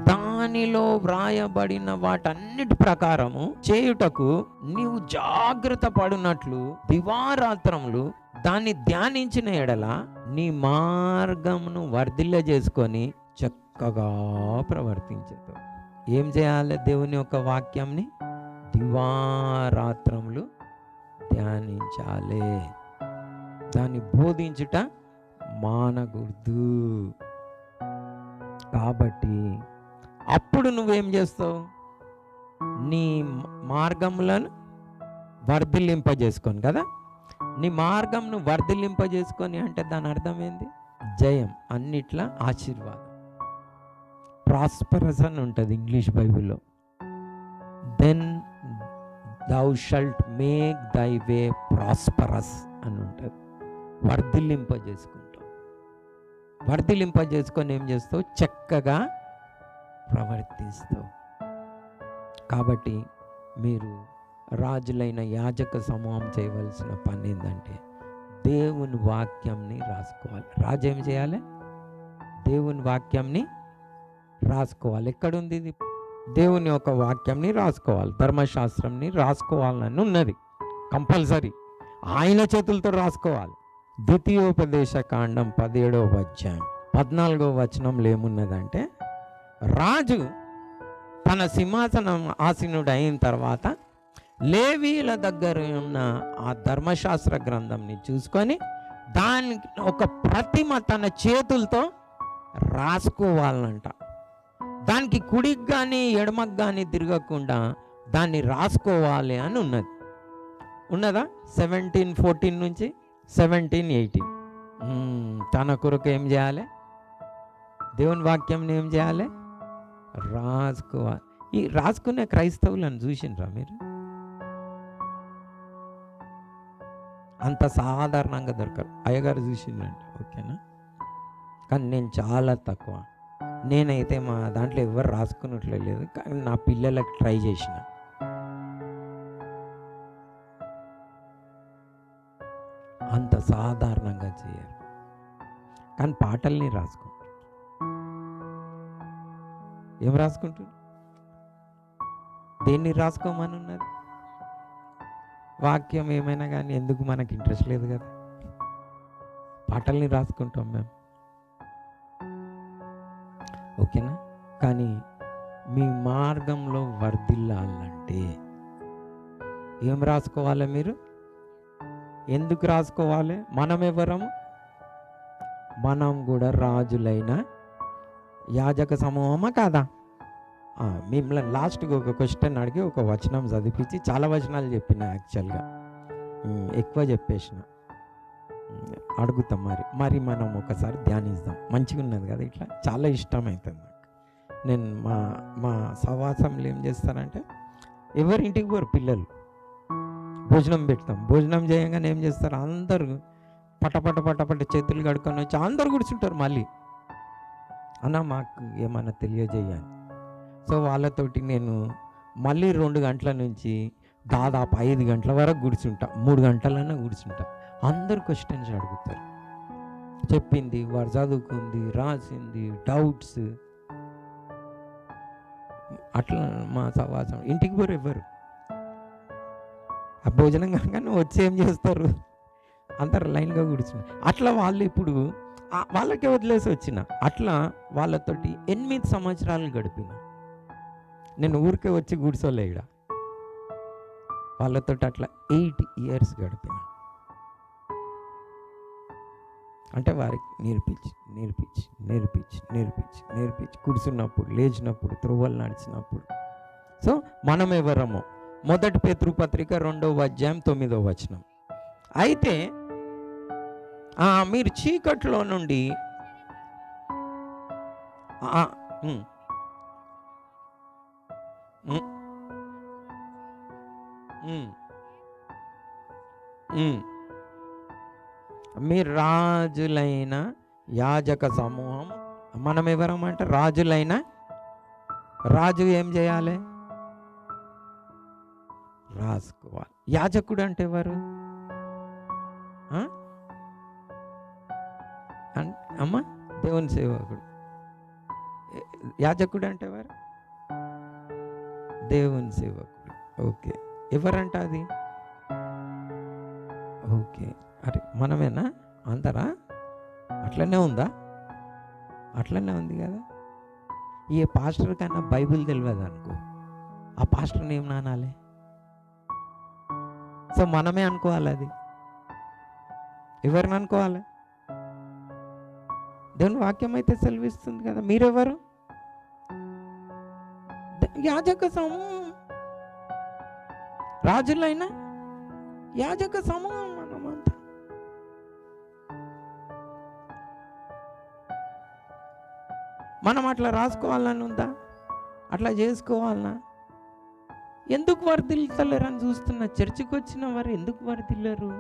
దానిలో వ్రాయబడిన వాటన్నిటి ప్రకారము చేయుటకు నీవు జాగ్రత్త పడినట్లు దివారాత్రములు దాన్ని ధ్యానించిన ఎడల నీ మార్గమును వర్ధిల్ల చేసుకొని చక్కగా ప్రవర్తించదు. ఏం చేయాలి? దేవుని యొక్క వాక్యంని దివారాత్రములు ధ్యానించాలి, దాన్ని బోధించుట మానకూడదు. కాబట్టి అప్పుడు నువ్వేం చేస్తావు? నీ మార్గములను వర్ధిల్లింపజేసుకొని కదా, నీ మార్గంను వర్ధిల్లింపజేసుకొని అంటే దాని అర్థం ఏంది? జయం, అన్నిట్లా ఆశీర్వాదం, ప్రాస్పరస్ అని ఉంటుంది ఇంగ్లీష్ బైబిల్లో. Then thou shalt make thy way prosperous అని ఉంటుంది. వర్ధిల్లింపజేసుకొని ఏం చేస్తావు? చక్కగా ప్రవర్తిస్తావు. కాబట్టి మీరు రాజులైన యాజక సమూహం చేయవలసిన పని ఏంటంటే దేవుని వాక్యంని రాసుకోవాలి. రాజు ఏం చేయాలి? దేవుని వాక్యంని రాసుకోవాలి. ఎక్కడుంది ఇది? దేవుని యొక్క వాక్యంని రాసుకోవాలి, ధర్మశాస్త్రంని రాసుకోవాలని ఉన్నది కంపల్సరీ. ఆయన చేతులతో రాసుకోవాలి. ద్వితీయోపదేశ కాండం 17వ అధ్యాయం 14వ వచనంలో ఏమున్నదంటే, రాజు తన సింహాసనం ఆసీనుడు అయిన తర్వాత లేవీల దగ్గర ఉన్న ఆ ధర్మశాస్త్ర గ్రంథంని చూసుకొని దానికి ఒక ప్రతిమ తన చేతులతో రాసుకోవాలంట. దానికి కుడికి కానీ ఎడమకు కానీ తిరగకుండా దాన్ని రాసుకోవాలి అని ఉన్నదా 17:14 నుంచి 17:18. తన కొరకు ఏం చేయాలి? దేవుని వాక్యంని ఏం చేయాలి? రాసుకోవాలి. ఈ రాసుకునే క్రైస్తవులను చూసిండ్రా మీరు? అంత సాధారణంగా దొరకరు. అయ్యగారు చూసిందండి, ఓకేనా? కానీ నేను చాలా తక్కువ. నేనైతే మా దాంట్లో ఎవరు రాసుకున్నట్లేదు, కానీ నా పిల్లలకు ట్రై చేసిన. అంత సాధారణంగా చేయరు, కానీ పాటల్ని రాసుకుంటారు. ఏం రాసుకుంటారు? దేన్ని రాసుకోమని ఉన్నది? వాక్యం ఏమైనా కానీ ఎందుకు మనకి ఇంట్రెస్ట్ లేదు కదా, పాటల్ని రాసుకుంటాం మేము, ఓకేనా? కానీ మీ మార్గంలో వర్ధిల్లాలంటే ఏం రాసుకోవాలి మీరు? ఎందుకు రాసుకోవాలి? మనం ఎవరము? మనం కూడా రాజులైన యాజక సమూహమా కాదా? మిమ్మల్ని లాస్ట్కి ఒక క్వశ్చన్ అడిగి ఒక వచనం చదివించి, చాలా వచనాలు చెప్పిన, యాక్చువల్గా ఎక్కువ చెప్పేసిన, అడుగుతాం. మరి మనం ఒకసారి ధ్యానిద్దాం. మంచిగా ఉన్నది కదా, ఇట్లా చాలా ఇష్టమవుతుంది నాకు. నేను మా సహవాసంలో ఏం చేస్తానంటే, ఎవరింటికి పోరు పిల్లలు, భోజనం పెడతాం. భోజనం చేయగానే ఏం చేస్తారు, అందరూ పటపట చేతులు కడుక్కొని వచ్చి అందరు కూర్చుంటారు. మళ్ళీ అన్న మాకు ఏమన్నా తెలియజేయాలి. సో వాళ్ళతోటి నేను మళ్ళీ 2 గంటల నుంచి దాదాపు 5 గంటల వరకు కూర్చుంటా, 3 గంటలన్నా కూర్చుంటా. అందరు క్వశ్చన్స్ అడుగుతారు, చెప్పింది, వారు చదువుకుంది, రాసింది, డౌట్స్, అట్లా మా సహవాసం. ఇంటికి పోరు ఎవ్వరు. ఆ భోజనం కాగానే వచ్చి ఏం చేస్తారు, అందరు లైన్గా కూర్చున్నారు. అట్లా వాళ్ళు ఇప్పుడు వాళ్ళకే వదిలేసి వచ్చిన. అట్లా వాళ్ళతోటి 8 సంవత్సరాలు గడిపిన. నేను ఊరికే వచ్చి కూర్చోలే ఇక్కడ, వాళ్ళతో అట్లా 8 years గడిపిన. అంటే వారికి నేర్పించి కూర్చున్నప్పుడు, లేచినప్పుడు, త్రోవలు నడిచినప్పుడు. సో మనం ఎవరమో 1 పేతురు పత్రిక 2వ అధ్యాయం 9వ వచనం. అయితే మీరు చీకట్లో నుండి మీరు రాజులైన యాజక సమూహం. మనం ఎవరమంటే రాజులైన. రాజు ఏం చేయాలి? రాసుకోవాలి. యాజకుడు అంటే ఎవరు అమ్మా? దేవుని సేవకుడు. యాజకుడు అంటే ఎవరు? దేవుని సేవకుడు. ఓకే, ఎవరంట అది? ఓకే, అరే మనమేనా? అందరా? అట్లనే ఉందా? అట్లనే ఉంది కదా. ఏ పాస్టర్ కన్నా బైబిల్ తెలియదు అనుకో, ఆ పాస్టర్ని ఏం నానాలి? సో మనమే అనుకోవాలి. అది ఎవరిని అనుకోవాలి? దేవుని వాక్యం అయితే సెలవిస్తుంది కదా. మీరెవరు? యాజక సమూహం. రాజులైన యాజక సమూహం మనమంతా. మనం అట్లా రాసుకోవాలని ఉందా? అట్లా చేసుకోవాలనా? ఎందుకు వర్ధిల్తలేరని చూస్తున్నా. చర్చికి వచ్చిన వారు ఎందుకు వర్ధిల్లరు?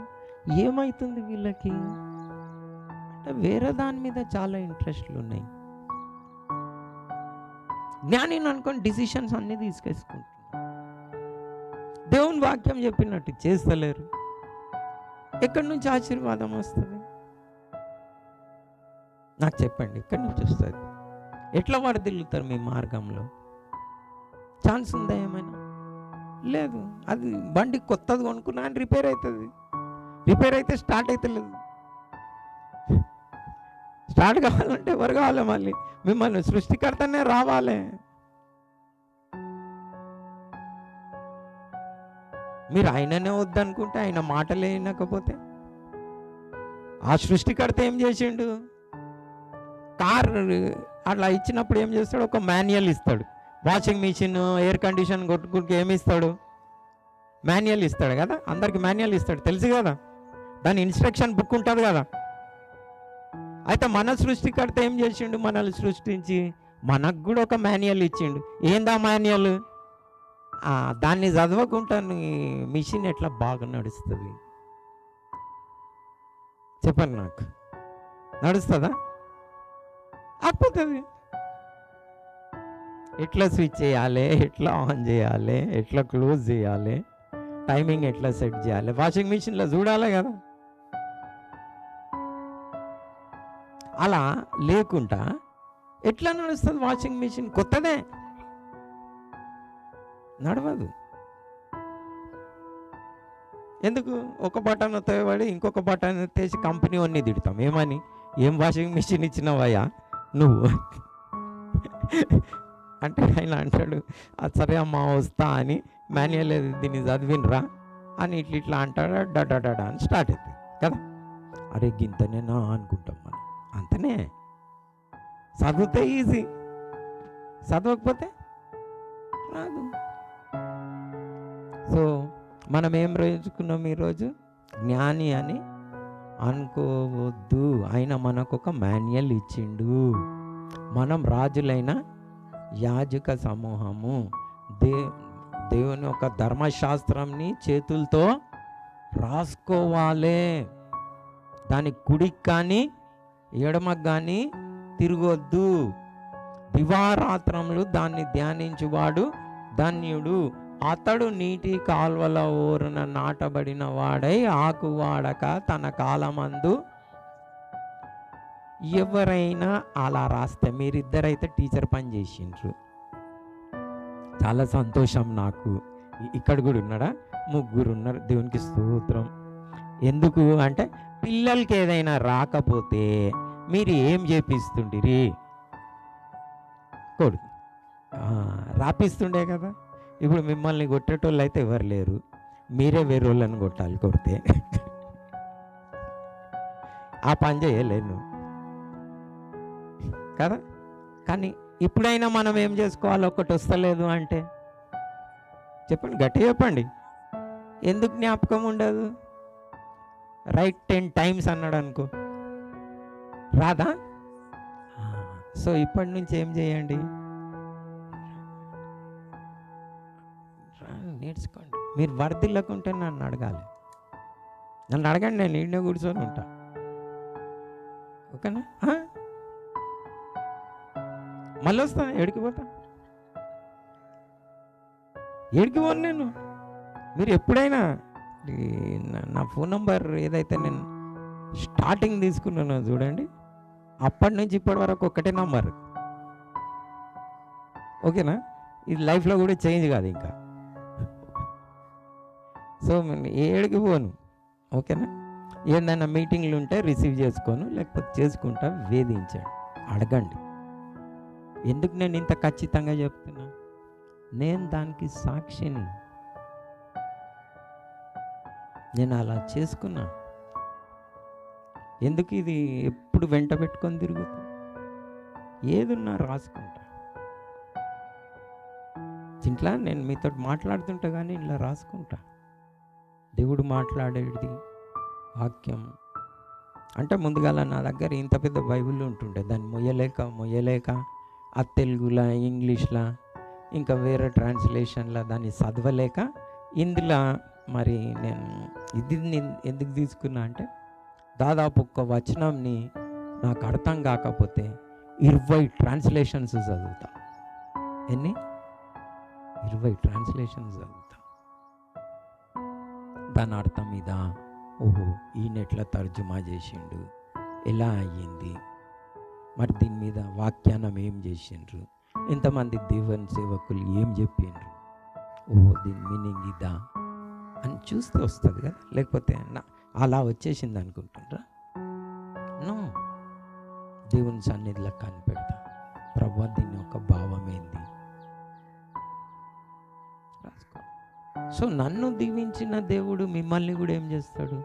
ఏమవుతుంది వీళ్ళకి? అంటే వేరే దాని మీద చాలా ఇంట్రెస్ట్లు ఉన్నాయి. జ్ఞానిని అనుకొని డిసిషన్స్ అన్నీ తీసుకేసుకుంటున్నారు. దేవుని వాక్యం చెప్పినట్టు చేస్తలేరు. ఎక్కడి నుంచి ఆశీర్వాదం వస్తుంది? నాకు చెప్పండి, ఎక్కడి నుంచి వస్తుంది? ఎట్లా వర్ధిల్లుతారు మీ మార్గంలో? ఛాన్స్ ఉందా ఏమైనా? లేదు. అది బండి కొత్తది కొనుక్కున్నా అని రిపేర్ అవుతుంది. రిపేర్ అయితే స్టార్ట్ అయితే లేదు. స్టార్ట్ కావాలంటే ఎవరు కావాలి? మళ్ళీ మిమ్మల్ని సృష్టికర్తనే రావాలి. మీరు ఆయననే వద్దనుకుంటే, ఆయన మాటలే వినకపోతే, ఆ సృష్టికర్త ఏం చేసిండు? కార్ అట్లా ఇచ్చినప్పుడు ఏం చేస్తాడు? ఒక మాన్యువల్ ఇస్తాడు. వాషింగ్ మిషన్, ఎయిర్ కండిషన్ కొట్టుకుంటే ఏమి ఇస్తాడు? మాన్యువల్ ఇస్తాడు కదా. అందరికి మాన్యువల్ ఇస్తాడు, తెలుసు కదా. దాని ఇన్స్ట్రక్షన్ బుక్ ఉంటుంది కదా. అయితే మన సృష్టికర్త ఏం చేసిండు? మనల్ని సృష్టించి మనకు కూడా ఒక మాన్యువల్ ఇచ్చిండు. ఏందా మాన్యువల్? దాన్ని చదవకుండా మిషన్ ఎట్లా బాగా నడుస్తుంది? చెప్పండి నాకు. నడుస్తుందా? ఆగిపోతుంది. ఎట్లా స్విచ్ చేయాలి, ఎట్లా ఆన్ చేయాలి, ఎట్లా క్లోజ్ చేయాలి, టైమింగ్ ఎట్లా సెట్ చేయాలి, వాషింగ్ మిషన్లో చూడాలి కదా. అలా లేకుండా ఎట్లా నడుస్తుంది వాషింగ్ మిషన్? కొత్తదే, నడవదు. ఎందుకు? ఒక బటన్ ఎత్తేవాడి ఇంకొక బటన్ ఎత్తేసి కంపెనీ అన్నీ తిడతాం. ఏమని? ఏం వాషింగ్ మిషన్ ఇచ్చినావయ్యా నువ్వు అంటే ఆయన అంటాడు, సరే అమ్మా వస్తా అని, మాన్యువల్ దీన్ని చదివినరా అని ఇట్లా అంటాడు. డడా అని స్టార్ట్ అవుతుంది కదా. అరే గింతనేనా అనుకుంటాం మనం. అంతనే. చదివితే ఈజీ, చదవకపోతే రాదు. సో మనం ఏం రోజుకున్నాం ఈరోజు? జ్ఞాని అని అనుకోవద్దు. ఆయన మనకు ఒక మాన్యువల్ ఇచ్చిండు. మనం రాజులైన యాజక సమూహము, దేవుని ఒక ధర్మశాస్త్రంని చేతులతో రాసుకోవాలి. దాని కుడికి కానీ ఎడమకు కానీ తిరగొద్దు. దివారాత్రములు దాన్ని ధ్యానించువాడు ధన్యుడు. అతడు నీటి కాల్వల ఓరున నాటబడిన వాడై ఆకు వాడక తన కాలమందు. ఎవరైనా అలా రాస్తే, మీరిద్దరైతే టీచర్ పని చేసిండ్రు, చాలా సంతోషం నాకు. ఇక్కడ కూడా ఉన్నాడా? ముగ్గురు ఉన్నారు. దేవునికి స్తోత్రం. ఎందుకు అంటే, పిల్లలకి ఏదైనా రాకపోతే మీరు ఏం చేపిస్తుండిరి? కొడుకు రాపిస్తుండే కదా. ఇప్పుడు మిమ్మల్ని కొట్టేటోళ్ళు అయితే ఎవరు లేరు, మీరే వేరే వాళ్ళని కొట్టాలి కొడితే. ఆ పని చేయలేను కదా. కానీ ఇప్పుడైనా మనం ఏం చేసుకోవాలి? ఒకటి వస్తలేదు అంటే చెప్పండి, గట్టి చెప్పండి. ఎందుకు జ్ఞాపకం ఉండదు? రైట్ 10 times అన్నాడు అనుకో, రాదా? సో ఇప్పటి నుంచి ఏం చేయండి? నేర్చుకోండి. మీరు వర్ధిల్లకుంటే నన్ను అడగాలి. నన్ను అడగండి, నేను ఈడనే కూర్చొని ఉంటా. ఓకేనా? మళ్ళీ వస్తా. ఎడికి పోతా? ఎడికి పోను నేను. మీరు ఎప్పుడైనా నా ఫోన్ నంబర్ ఏదైతే నేను స్టార్టింగ్ తీసుకున్నానో చూడండి, అప్పటి నుంచి ఇప్పటి వరకు ఒకటే నంబర్. ఓకేనా? ఇది లైఫ్లో కూడా చేంజ్ కాదు ఇంకా. సో ఏడికి పోను. ఓకేనా? ఏదైనా మీటింగ్లు ఉంటే రిసీవ్ చేసుకోను, లేకపోతే చేసుకుంటా. వేధించండి, అడగండి. ఎందుకు నేను ఇంత ఖచ్చితంగా చెప్తున్నా? నేను దానికి సాక్షిని. నేను అలా చేసుకున్నా. ఎందుకు ఇది ఎప్పుడు వెంట పెట్టుకొని తిరుగుతా? ఏదున్నా రాసుకుంటా. ఇంట్లో నేను మీతో మాట్లాడుతుంటా కానీ ఇలా రాసుకుంటా. దేవుడు మాట్లాడేది వాక్యం అంటే, ముందుగా నా దగ్గర ఇంత పెద్ద బైబిల్ ఉంటుండే, దాన్ని మొయ్యలేక ఆ తెలుగులా, ఇంగ్లీష్లా, ఇంకా వేరే ట్రాన్స్లేషన్లా దాన్ని చదవలేక, ఇందులో మరి నేను ఇది ఎందుకు తీసుకున్నా అంటే, దాదాపు ఒక్క వచనంని నాకు అర్థం కాకపోతే 20 ట్రాన్స్లేషన్స్ చదువుతా. ఎన్ని? 20 ట్రాన్స్లేషన్స్ చదువుతా. దాని అర్థం ఇదా, ఓహో ఈయన ఎట్లా తర్జుమా చేసిండు, ఎలా అయ్యింది, మరి దీని మీద వాఖ్యానం ఏం చేసిండ్రు, ఇంతమంది దేవుని సేవకులు ఏం చెప్పిండ్రు, ఓ దీని మీనింగ్ ఇదా అని చూస్తే వస్తుంది కదా, లేకపోతే అలా వచ్చేసింది అనుకుంటుండ్రా? నో, దేవుని సన్నిధిలో కనిపెడతా, ప్రభు దీని యొక్క భావం ఏంది రాసుకో. సో నన్ను దీవించిన దేవుడు మిమ్మల్ని కూడా ఏం చేస్తాడు?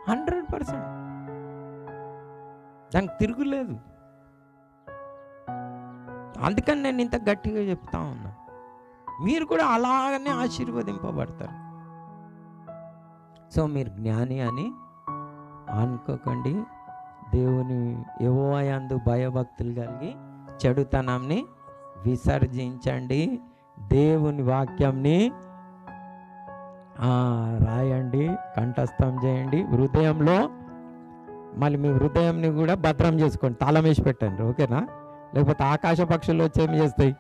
100%. దానికి తిరుగులేదు. అందుకని నేను ఇంత గట్టిగా చెప్తా ఉన్నా, మీరు కూడా అలాగనే ఆశీర్వదింపబడతారు. సో మీరు జ్ఞాని అని అనుకోకండి. దేవుని యెహోవా యందు భయభక్తులు కలిగి చెడుతనాన్ని విసర్జించండి. దేవుని వాక్యంని రాయండి, కంఠస్థం చేయండి హృదయంలో. మళ్ళీ మీ హృదయంని కూడా భద్రం చేసుకోండి, తాళం వేసి పెట్టండి, ఓకేనా? లేకపోతే ఆకాశ పక్షులు వచ్చి ఏం చేస్తాయి?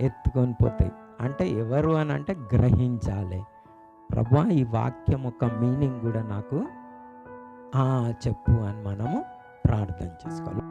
ఎత్తుకొని పోతాయి. అంటే ఎవరు అని అంటే గ్రహించాలి. ప్రభువా ఈ వాక్యం యొక్క మీనింగ్ కూడా నాకు చెప్పు అని మనము ప్రార్థన చేసుకోవాలి.